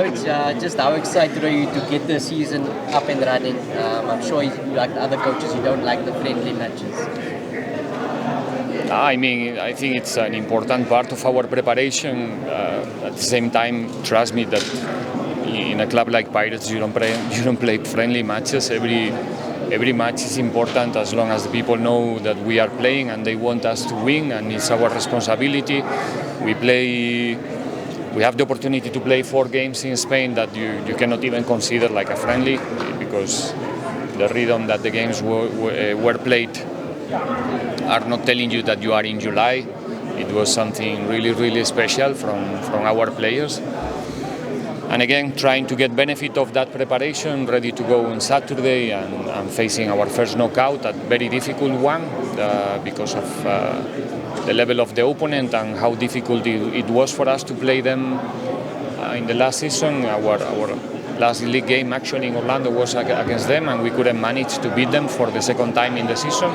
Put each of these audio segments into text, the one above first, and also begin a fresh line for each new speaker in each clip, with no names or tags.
Coach, just how excited are you to get the season up and running? I'm sure like other coaches, you don't like the friendly matches.
I mean, I think it's an important part of our preparation. At the same time, trust me that in a club like Pirates, you don't play friendly matches. Every match is important as long as the people know that we are playing and they want us to win, and it's our responsibility. We have the opportunity to play 4 games in Spain that you cannot even consider like a friendly, because the rhythm that the games were played are not telling you that you are in July. It was something really special from our players. And again, trying to get benefit of that preparation, ready to go on Saturday and facing our first knockout, a very difficult one because of the level of the opponent and how difficult it was for us to play them in the last season. Our last league game actually in Orlando was against them, and we couldn't manage to beat them for the second time in the season.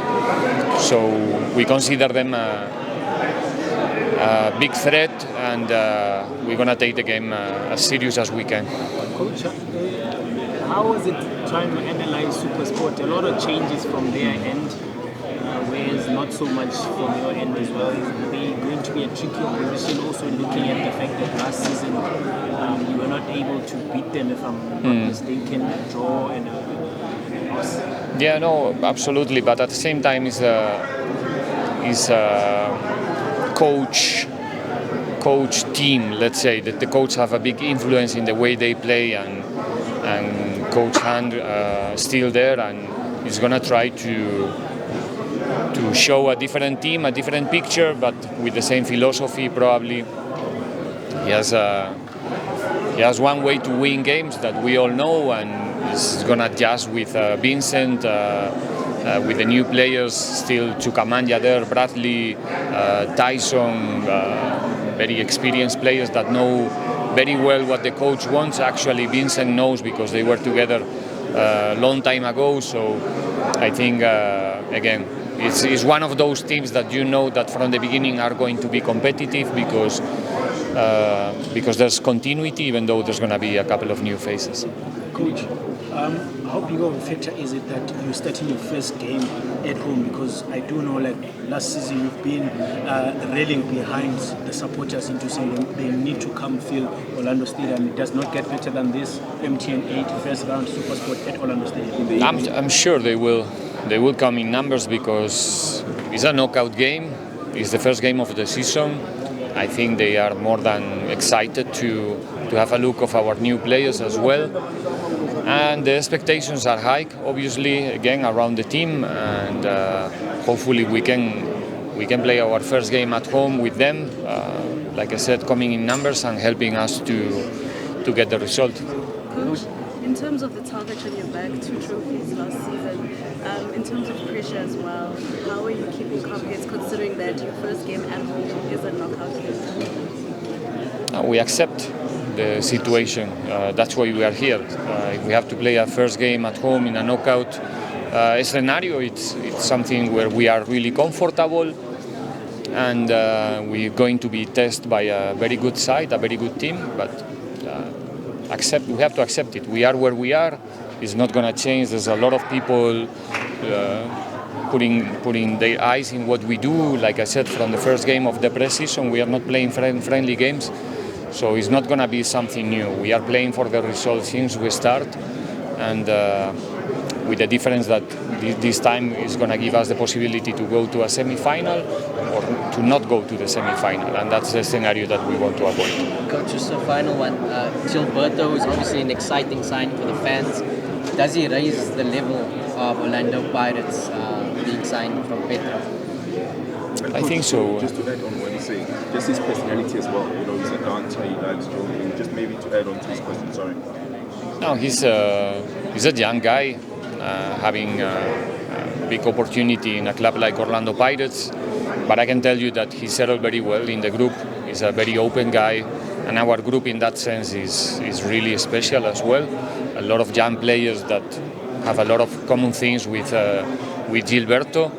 So we consider them a big threat, and we're going to take the game as serious as we can.
Coach, how was it trying to analyze SuperSport? A lot of changes from their end, whereas not so much from your end as well. Is it going to be a tricky opposition, also looking at the fact that last season you were not able to beat them, if I'm not mistaken, a draw and a loss?
Yeah, no, absolutely. But at the same time, it's coach team, let's say, that the coach have a big influence in the way they play, and Coach Hand still there, and he's gonna try to show a different team, a different picture, but with the same philosophy. Probably he has one way to win games that we all know, and he's gonna adjust with Vincent. With the new players still, Chukamanja there, Bradley, Tyson, very experienced players that know very well what the coach wants. Actually, Vincent knows because they were together a long time ago. So I think, again, it's one of those teams that you know that from the beginning are going to be competitive because there's continuity, even though there's going to be a couple of new faces.
Coach, how big of a factor is it that you're starting your first game at home? Because I do know, like last season, you've been railing behind the supporters into saying they need to come feel Orlando Stadium. It does not get better than this. MTN8 first round SuperSport at Orlando Stadium.
I'm sure they will come in numbers because it's a knockout game. It's the first game of the season. I think they are more than excited to have a look of our new players as well. And the expectations are high, obviously, again, around the team, and hopefully we can play our first game at home with them, like I said, coming in numbers and helping us to get the result.
Coach, in terms of the target on your back, 2 trophies last season, in terms of pressure as well, how are you keeping calm considering that your first game at home is a knockout game?
We accept the situation. That's why we are here. If we have to play a first game at home in a knockout scenario, it's something where we are really comfortable, and we're going to be tested by a very good side, a very good team. But we have to accept it. We are where we are. It's not going to change. There's a lot of people putting their eyes in what we do. Like I said, from the first game of the pre-season, we are not playing friendly games. So it's not going to be something new. We are playing for the results since we start, and with the difference that this time is going to give us the possibility to go to a semi-final or to not go to the semi-final, and that's the scenario that we want to avoid.
Coach, just a final one. Gilberto is obviously an exciting sign for the fans. Does he raise the level of Orlando Pirates being signed from Petra?
I think so.
Just to add on what he's saying, just his personality as well. You know, he's a dancer, he likes joking. Just maybe to add on to his question, sorry.
No, he's a young guy having a big opportunity in a club like Orlando Pirates. But I can tell you that he settled very well in the group. He's a very open guy, and our group in that sense is really special as well. A lot of young players that have a lot of common things with Gilberto.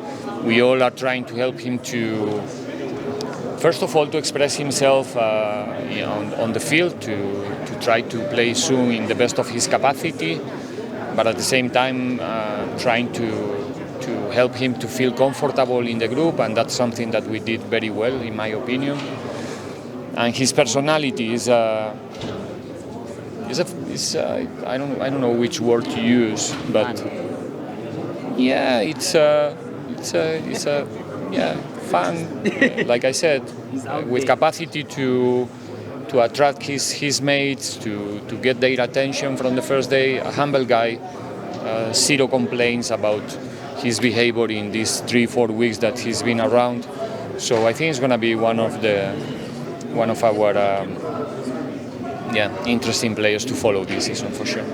We all are trying to help him to first of all, to express himself on the field, to try to play soon in the best of his capacity, but at the same time trying to help him to feel comfortable in the group, and that's something that we did very well, in my opinion. And his personality is I don't know which word to use, but yeah, it's a fan. Like I said, with capacity to attract his mates, to get their attention from the first day. A humble guy, zero complaints about his behavior in these 3-4 weeks that he's been around. So I think it's going to be one of our interesting players to follow this season for sure.